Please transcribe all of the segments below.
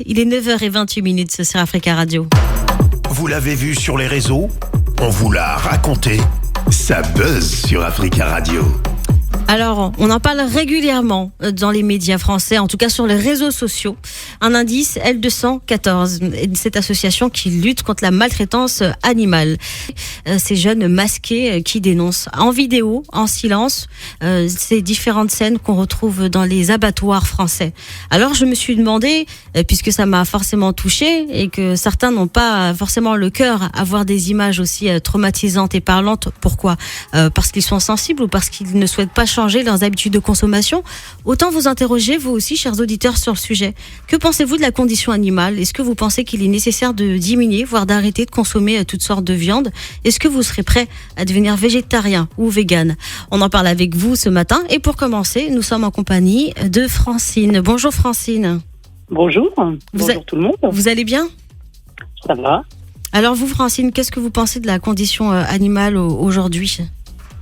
Il est 9h28 sur Africa Radio. Vous l'avez vu sur les réseaux? On vous l'a raconté. Ça buzz sur Africa Radio. Alors, on en parle régulièrement dans les médias français, en tout cas sur les réseaux sociaux. Un indice, L214, cette association qui lutte contre la maltraitance animale. Ces jeunes masqués qui dénoncent en vidéo, en silence, ces différentes scènes qu'on retrouve dans les abattoirs français. Alors, je me suis demandé, puisque ça m'a forcément touchée et que certains n'ont pas forcément le cœur à voir des images aussi traumatisantes et parlantes, pourquoi ? Parce qu'ils sont sensibles ou parce qu'ils ne souhaitent pas changer leurs habitudes de consommation. Autant vous interroger, vous aussi, chers auditeurs, sur le sujet. Que pensez-vous de la condition animale ? Est-ce que vous pensez qu'il est nécessaire de diminuer, voire d'arrêter de consommer toutes sortes de viande ? Est-ce que vous serez prêt à devenir végétarien ou vegan ? On en parle avec vous ce matin. Et pour commencer, nous sommes en compagnie de Francine. Bonjour Francine. Bonjour. Bonjour tout le monde. Vous allez bien ? Ça va. Alors vous, Francine, qu'est-ce que vous pensez de la condition animale aujourd'hui ?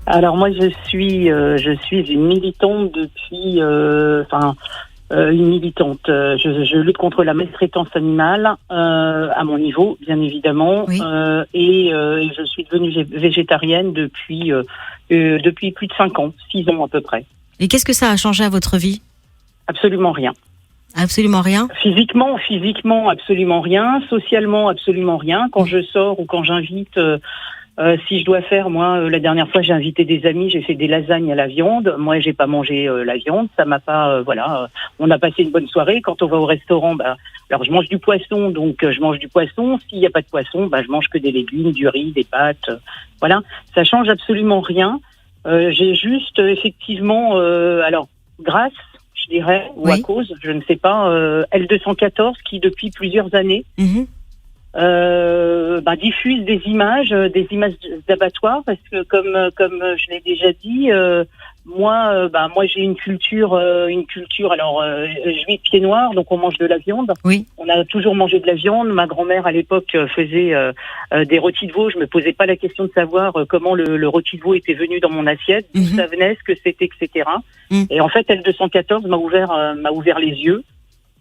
Alors moi, je suis une militante depuis, une militante. Je lutte contre la maltraitance animale à mon niveau, bien évidemment, oui. Et je suis devenue végétarienne depuis plus de 5 ans, 6 ans à peu près. Et qu'est-ce que ça a changé à votre vie ? Absolument rien. Absolument rien. Physiquement, absolument rien. Socialement, absolument rien. Quand je sors ou quand j'invite. Si je dois faire, moi, la dernière fois, j'ai invité des amis, j'ai fait des lasagnes à la viande. Moi, j'ai pas mangé la viande, ça m'a pas, on a passé une bonne soirée. Quand on va au restaurant, alors je mange du poisson, donc je mange du poisson. S'il y a pas de poisson, je mange que des légumes, du riz, des pâtes. Voilà, ça change absolument rien. J'ai juste effectivement, grâce, je dirais, ou à cause, je ne sais pas, L214 qui depuis plusieurs années. Diffuse des images d'abattoirs parce que comme je l'ai déjà dit, moi j'ai une culture alors juive pied noir, donc on mange de la viande. Oui. On a toujours mangé de la viande. Ma grand-mère à l'époque faisait des rôtis de veau. Je me posais pas la question de savoir comment le rôti de veau était venu dans mon assiette, d'où ça venait, ce que c'était, etc. Et en fait, L214 m'a ouvert les yeux.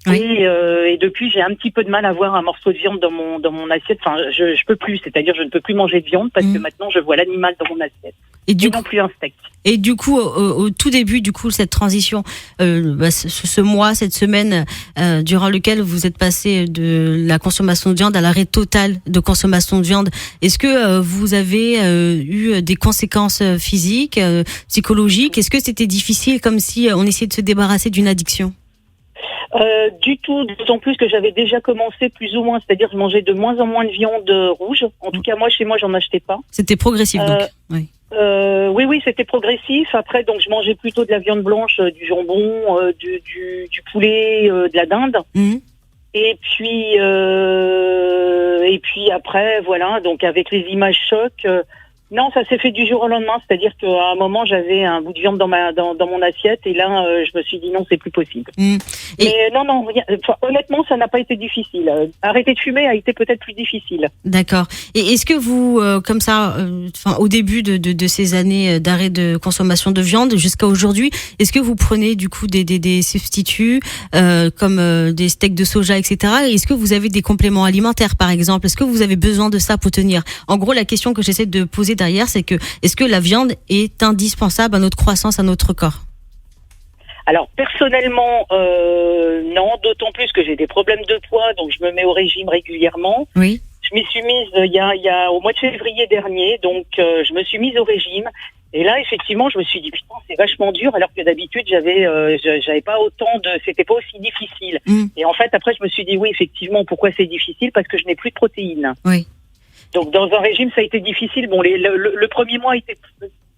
Oui. Et depuis, j'ai un petit peu de mal à voir un morceau de viande dans mon assiette. Enfin, je peux plus, c'est-à-dire je ne peux plus manger de viande parce que maintenant je vois l'animal dans mon assiette. Et non plus un steak. Et du coup, au tout début, cette transition, ce mois, cette semaine, durant lequel vous êtes passé de la consommation de viande à l'arrêt total de consommation de viande, est-ce que vous avez eu des conséquences physiques, psychologiques ? Est-ce que c'était difficile, comme si on essayait de se débarrasser d'une addiction ? Du tout, d'autant plus que j'avais déjà commencé plus ou moins, c'est-à-dire je mangeais de moins en moins de viande rouge. En tout cas, moi, chez moi, j'en achetais pas. C'était progressif, donc. Oui. Oui, c'était progressif. Après, donc, je mangeais plutôt de la viande blanche, du jambon, du poulet, de la dinde. Et puis après, voilà. Donc, avec les images chocs. Non, ça s'est fait du jour au lendemain, c'est-à-dire qu'à un moment j'avais un bout de viande dans mon assiette et là je me suis dit non, c'est plus possible. Mais non, honnêtement ça n'a pas été difficile. Arrêter de fumer a été peut-être plus difficile. D'accord. Et est-ce que vous, comme ça, au début de ces années d'arrêt de consommation de viande jusqu'à aujourd'hui, est-ce que vous prenez du coup des substituts comme des steaks de soja, etc. Et est-ce que vous avez des compléments alimentaires par exemple ? Est-ce que vous avez besoin de ça pour tenir ? En gros, la question que j'essaie de poser derrière, c'est que est-ce que la viande est indispensable à notre croissance, à notre corps ? Alors personnellement, non, d'autant plus que j'ai des problèmes de poids, donc je me mets au régime régulièrement. Oui. Je m'y suis mise il y a au mois de février dernier, donc je me suis mise au régime. Et là, effectivement, je me suis dit putain, c'est vachement dur, alors que d'habitude j'avais pas autant c'était pas aussi difficile. Et en fait, après, je me suis dit oui, effectivement, pourquoi c'est difficile ? Parce que je n'ai plus de protéines. Oui. Donc dans un régime, ça a été difficile. Bon, le premier mois a été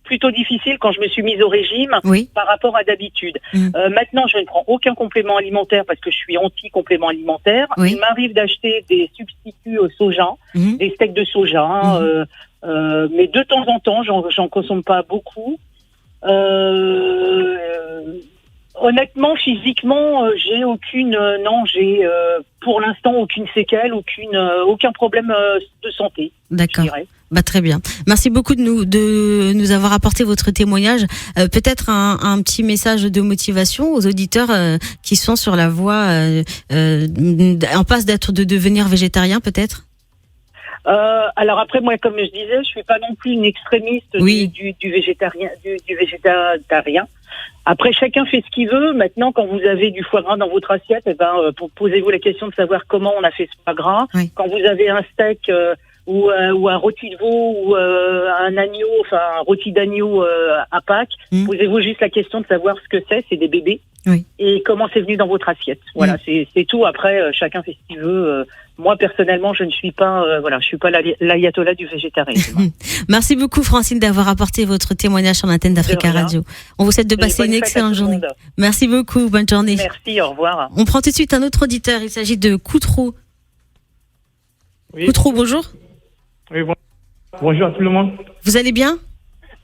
plutôt difficile quand je me suis mise au régime par rapport à d'habitude. Maintenant, je ne prends aucun complément alimentaire parce que je suis anti-complément alimentaire. Il m'arrive d'acheter des substituts au soja, des steaks de soja, mais de temps en temps, j'en consomme pas beaucoup. Honnêtement, physiquement, j'ai pour l'instant aucune séquelle, aucun problème de santé. D'accord. Très bien. Merci beaucoup de nous avoir apporté votre témoignage. Peut-être un petit message de motivation aux auditeurs qui sont sur la voie en passe de devenir végétarien, peut-être. Alors après, moi, comme je disais, je suis pas non plus une extrémiste du végétarien. Du végétarien. Après, chacun fait ce qu'il veut. Maintenant, quand vous avez du foie gras dans votre assiette, posez-vous la question de savoir comment on a fait ce foie gras. Oui. Quand vous avez un steak ou un rôti de veau ou un agneau, enfin un rôti d'agneau à Pâques, posez-vous juste la question de savoir ce que c'est des bébés. Oui. Et comment c'est venu dans votre assiette. Voilà, c'est tout. Après, chacun fait ce qu'il veut. Moi, personnellement, je ne suis pas, je suis pas l'ayatollah du végétarisme. Merci beaucoup, Francine, d'avoir apporté votre témoignage sur l'antenne d'Africa Radio. On vous souhaite de passer une excellente journée. Merci beaucoup, bonne journée. Merci, au revoir. On prend tout de suite un autre auditeur. Il s'agit de Coutrou. Oui. Coutrou, bonjour. Oui, bonjour à tout le monde. Vous allez bien?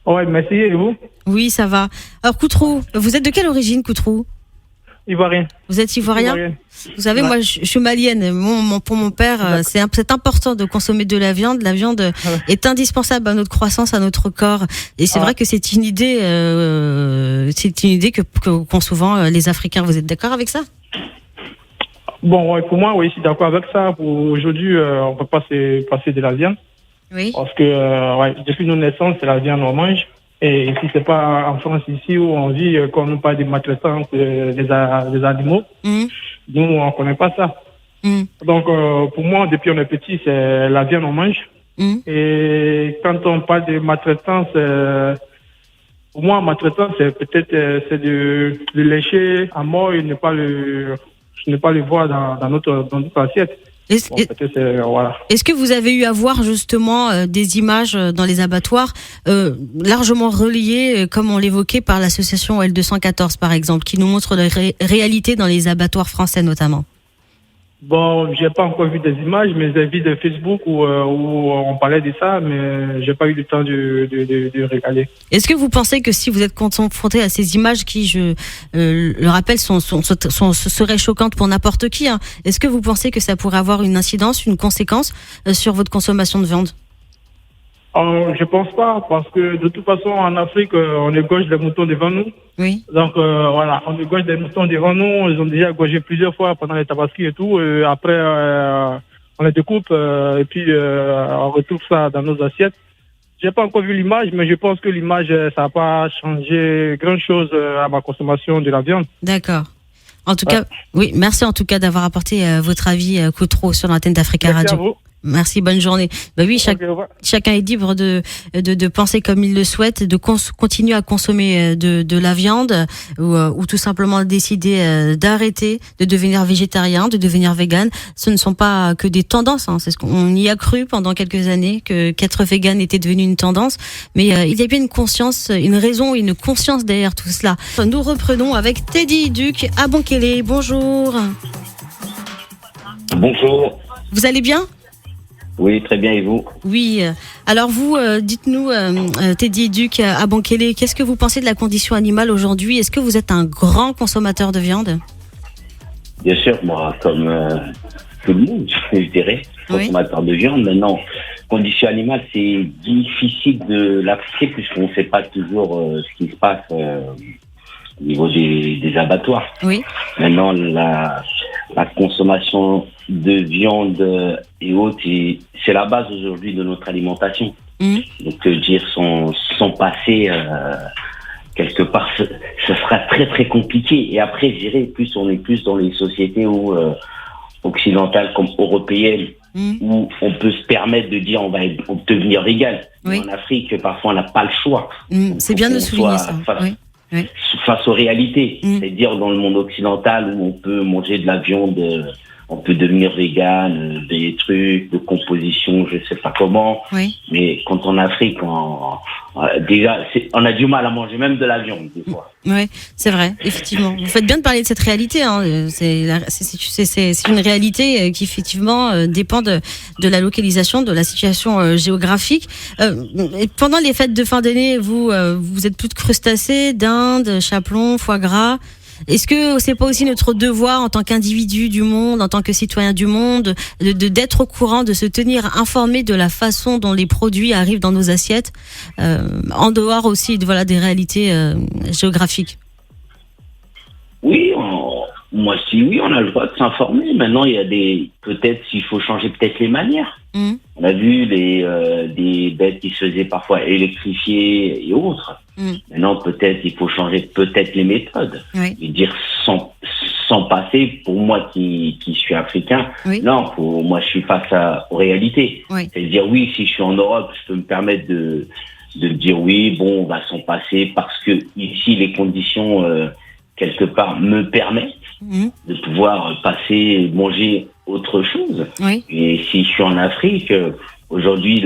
Oui, merci, et vous? Oui, ça va. Alors, Coutrou, vous êtes de quelle origine, Coutrou? Ivoirien. Vous êtes ivoirien? Vous savez, moi, je suis malienne. Pour mon père, c'est important de consommer de la viande. La viande est indispensable à notre croissance, à notre corps. Et c'est vrai que c'est une idée, qu'ont souvent les Africains. Vous êtes d'accord avec ça? Bon, pour moi, oui, je suis d'accord avec ça. Pour aujourd'hui, on peut pas se passer de la viande. Oui. Parce que depuis nos naissances, c'est la viande on mange. Et si c'est pas en France ici où on vit, qu'on nous parle de maltraitance des animaux, nous on connaît pas ça. Donc pour moi, depuis on est petit, c'est la viande on mange. Et quand on parle de maltraitance, pour moi maltraitance c'est peut-être c'est de lécher à mort et ne pas le voir dans notre assiette. Est-ce que vous avez eu à voir justement des images dans les abattoirs largement relayées, comme on l'évoquait, par l'association L214 par exemple, qui nous montre la réalité dans les abattoirs français notamment? Bon, j'ai pas encore vu des images, mais j'ai vu de Facebook où on parlait de ça, mais j'ai pas eu le temps de regarder. Est-ce que vous pensez que si vous êtes confronté à ces images qui, je le rappelle, seraient choquantes pour n'importe qui, hein, est-ce que vous pensez que ça pourrait avoir une incidence, une conséquence sur votre consommation de viande? Je pense pas, parce que de toute façon, en Afrique, on égorge les moutons devant nous. Oui. Donc on égorge des moutons devant nous. Ils ont déjà égorgé plusieurs fois pendant les tabaski et tout. Après, on les découpe et puis on retrouve ça dans nos assiettes. J'ai pas encore vu l'image, mais je pense que l'image, ça n'a pas changé grand-chose à ma consommation de la viande. D'accord. En tout cas, oui, merci en tout cas d'avoir apporté votre avis, Coutrou, sur l'antenne d'Africa Radio. À vous. Merci, bonne journée. Oui, chacun est libre de penser comme il le souhaite, de continuer à consommer de la viande ou tout simplement décider d'arrêter, de devenir végétarien, de devenir vegan. Ce ne sont pas que des tendances, hein. C'est ce qu'on y a cru pendant quelques années, qu'être vegan était devenu une tendance. Mais il y a bien une conscience, une raison, une conscience derrière tout cela. Nous reprenons avec Teddy Duc à Bonkele. Bonjour. Bonjour. Vous allez bien? Oui, très bien, et vous? Oui. Alors vous, dites-nous, Teddy Duc à Bonkele, qu'est-ce que vous pensez de la condition animale aujourd'hui? Est-ce que vous êtes un grand consommateur de viande? Bien sûr, moi, comme tout le monde, je dirais, consommateur de viande. Maintenant, condition animale, c'est difficile de l'apprécier puisqu'on ne sait pas toujours ce qui se passe au niveau des abattoirs. Oui. Maintenant, la consommation de viande et autres, c'est la base aujourd'hui de notre alimentation. Donc dire son passé quelque part, ce sera très très compliqué. Et après, je dirais, on est plus dans les sociétés occidentales comme européennes, où on peut se permettre de dire on va devenir vegan. Oui. En Afrique, parfois on n'a pas le choix. C'est bien de souligner ça. Face aux réalités. C'est-à-dire dans le monde occidental où on peut manger de la viande, on peut devenir vegan, des trucs de composition, je sais pas comment. Oui. Mais quand en Afrique, déjà, on a du mal à manger même de la viande des fois. Oui, c'est vrai, effectivement. Vous faites bien de parler de cette réalité. Hein. C'est une réalité qui effectivement dépend de la localisation, de la situation géographique. Et pendant les fêtes de fin d'année, vous êtes plus de crustacés, dinde, chapelon, foie gras. Est-ce que c'est pas aussi notre devoir en tant qu'individu du monde, en tant que citoyen du monde, d'être au courant, de se tenir informé de la façon dont les produits arrivent dans nos assiettes, en dehors aussi des réalités géographiques? Oui, moi oui, on a le droit de s'informer. Maintenant, il y a peut-être s'il faut changer peut-être les manières. On a vu des bêtes qui se faisaient parfois électrifier et autres. Maintenant, peut-être il faut changer peut-être les méthodes. Oui. Et dire sans passer, pour moi qui suis africain, non, moi je suis face aux réalités. Oui. C'est-à-dire oui, si je suis en Europe, je peux me permettre de dire oui, bon, on va s'en passer parce que ici les conditions quelque part me permettent de pouvoir passer, manger autre chose. Oui. Et si je suis en Afrique, aujourd'hui,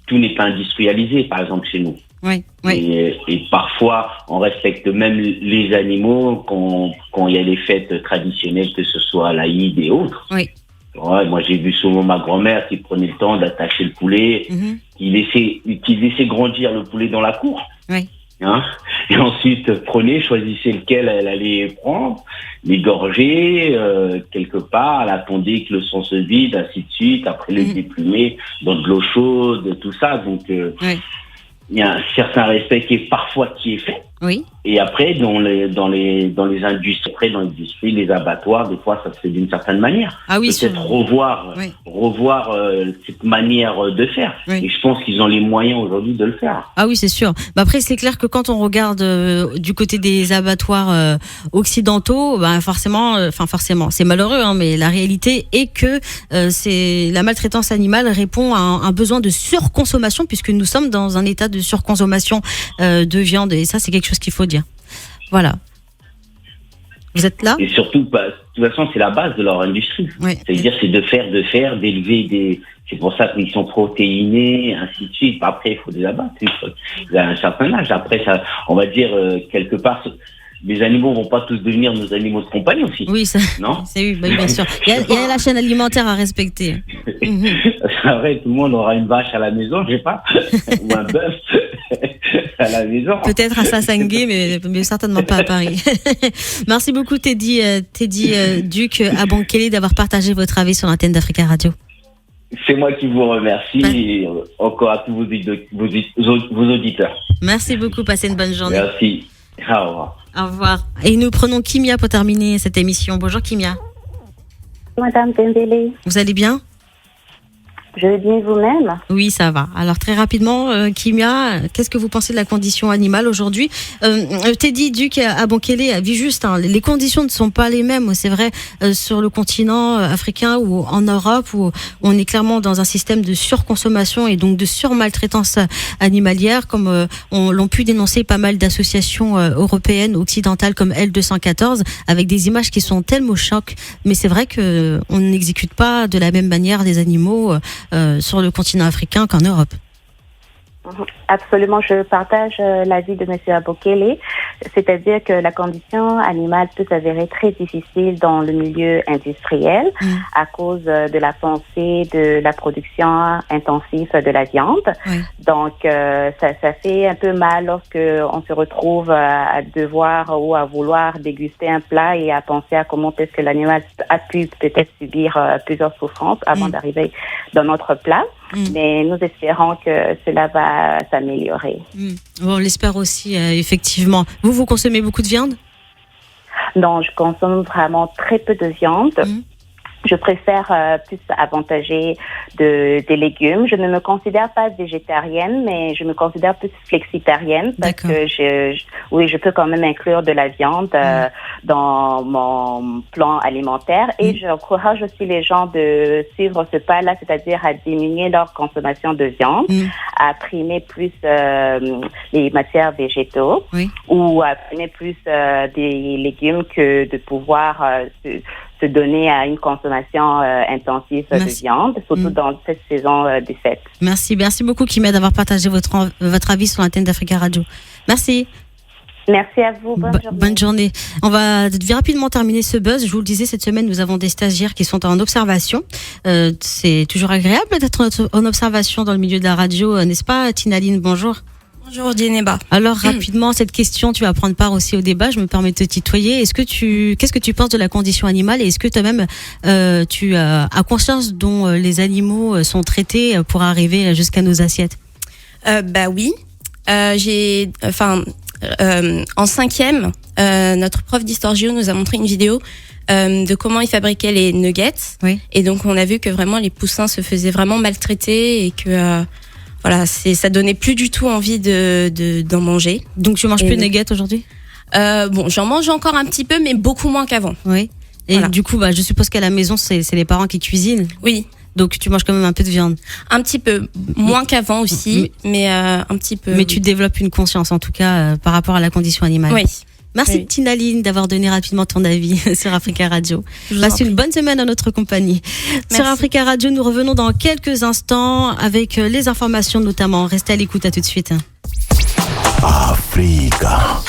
tout n'est pas industrialisé, par exemple, chez nous. Oui. Oui. Et parfois, on respecte même les animaux quand il y a les fêtes traditionnelles, que ce soit l'Aïd et autres. Oui. Ouais, moi, j'ai vu souvent ma grand-mère qui prenait le temps d'attacher le poulet, qui laissait grandir le poulet dans la cour. Oui. Et ensuite, choisissait lequel elle allait prendre, l'égorger quelque part, elle attendait que le sang se vide, ainsi de suite, après le déplumer dans de l'eau chaude, tout ça. Donc, il y a un certain respect qui est fait. Oui. Et après, dans les industries, les abattoirs, des fois, ça se fait d'une certaine manière. Ah oui, peut-être revoir cette manière de faire. Oui. Et je pense qu'ils ont les moyens aujourd'hui de le faire. Ah oui, c'est sûr. Après, c'est clair que quand on regarde du côté des abattoirs occidentaux, forcément, c'est malheureux, mais la réalité est que la maltraitance animale répond à un besoin de surconsommation, puisque nous sommes dans un état de surconsommation de viande, et ça, c'est quelque chose qu'il faut dire. Voilà. Vous êtes là ? Et surtout, de toute façon, c'est la base de leur industrie. Oui. C'est-à-dire, c'est de faire, d'élever des... C'est pour ça qu'ils sont protéinés, ainsi de suite. Après, il faut les abattre. Il y a un certain âge. Après, ça, on va dire, quelque part... Les animaux vont pas tous devenir nos animaux de compagnie aussi. Oui, ça, non ? Oui, bien sûr. Il y a la chaîne alimentaire à respecter. Après, tout le monde aura une vache à la maison, je sais pas, ou un bœuf à la maison. Peut-être à Sassangé, mais certainement pas à Paris. Merci beaucoup, Teddy Duc Abonkele, d'avoir partagé votre avis sur l'antenne d'Africa Radio. C'est moi qui vous remercie et encore à tous vos auditeurs. Merci beaucoup, passez une bonne journée. Merci. Au revoir. Au revoir. Et nous prenons Kimia pour terminer cette émission. Bonjour Kimia. Madame Dembélé. Vous allez bien ? Je vais bien, vous-même? Oui, ça va. Alors très rapidement, Kimia, qu'est-ce que vous pensez de la condition animale aujourd'hui ? Teddy Duc Abonkele a vu juste, les conditions ne sont pas les mêmes, c'est vrai, sur le continent africain ou en Europe, où on est clairement dans un système de surconsommation et donc de surmaltraitance animalière, comme l'ont pu dénoncer pas mal d'associations européennes, occidentales, comme L214, avec des images qui sont tellement chocs. Mais c'est vrai qu'on n'exécute pas de la même manière des animaux sur le continent africain qu'en Europe. Absolument, je partage l'avis de M. Abonkele, c'est-à-dire que la condition animale peut s'avérer très difficile dans le milieu industriel à cause de la pensée de la production intensive de la viande. Oui. Donc, ça fait un peu mal lorsque on se retrouve à devoir ou à vouloir déguster un plat et à penser à comment est-ce que l'animal a pu peut-être subir plusieurs souffrances avant d'arriver dans notre plat. Mais nous espérons que cela va s'améliorer. On l'espère aussi, effectivement. Vous consommez beaucoup de viande ? Non, je consomme vraiment très peu de viande. Je préfère plus avantager des légumes. Je ne me considère pas végétarienne, mais je me considère plus flexitarienne parce que je peux quand même inclure de la viande dans mon plan alimentaire et j'encourage aussi les gens de suivre ce pas-là, c'est-à-dire à diminuer leur consommation de viande, à primer plus les matières végétaux ou à primer plus des légumes que de pouvoir se donner à une consommation intensive de viande, surtout dans cette saison des fêtes. Merci beaucoup Kimia d'avoir partagé votre avis sur l'antenne d'Africa Radio. Merci. Merci à vous, bonne journée. On va rapidement terminer ce buzz. Je vous le disais, cette semaine, nous avons des stagiaires qui sont en observation. C'est toujours agréable d'être en observation dans le milieu de la radio, n'est-ce pas, Tinaline? Bonjour. Bonjour Dieneba. Alors rapidement, cette question, tu vas prendre part aussi au débat, je me permets de te tutoyer. Qu'est-ce que tu penses de la condition animale et est-ce que toi-même tu as conscience dont les animaux sont traités pour arriver jusqu'à nos assiettes? Oui. En 5e, notre prof d'histoire géo nous a montré une vidéo de comment ils fabriquaient les nuggets. Oui. Et donc on a vu que vraiment les poussins se faisaient vraiment maltraiter et que ça donnait plus du tout envie d'en manger. Donc tu manges plus de nuggets aujourd'hui? J'en mange encore un petit peu, mais beaucoup moins qu'avant. Oui. Et du coup, je suppose qu'à la maison, c'est les parents qui cuisinent. Oui. Donc tu manges quand même un peu de viande. Un petit peu, moins qu'avant aussi, mais un petit peu. Mais tu développes une conscience en tout cas par rapport à la condition animale. Oui. Merci Tinaline d'avoir donné rapidement ton avis sur Africa Radio. Passe une bonne semaine en notre compagnie. Merci. Sur Africa Radio, nous revenons dans quelques instants avec les informations notamment. Restez à l'écoute, à tout de suite. Africa.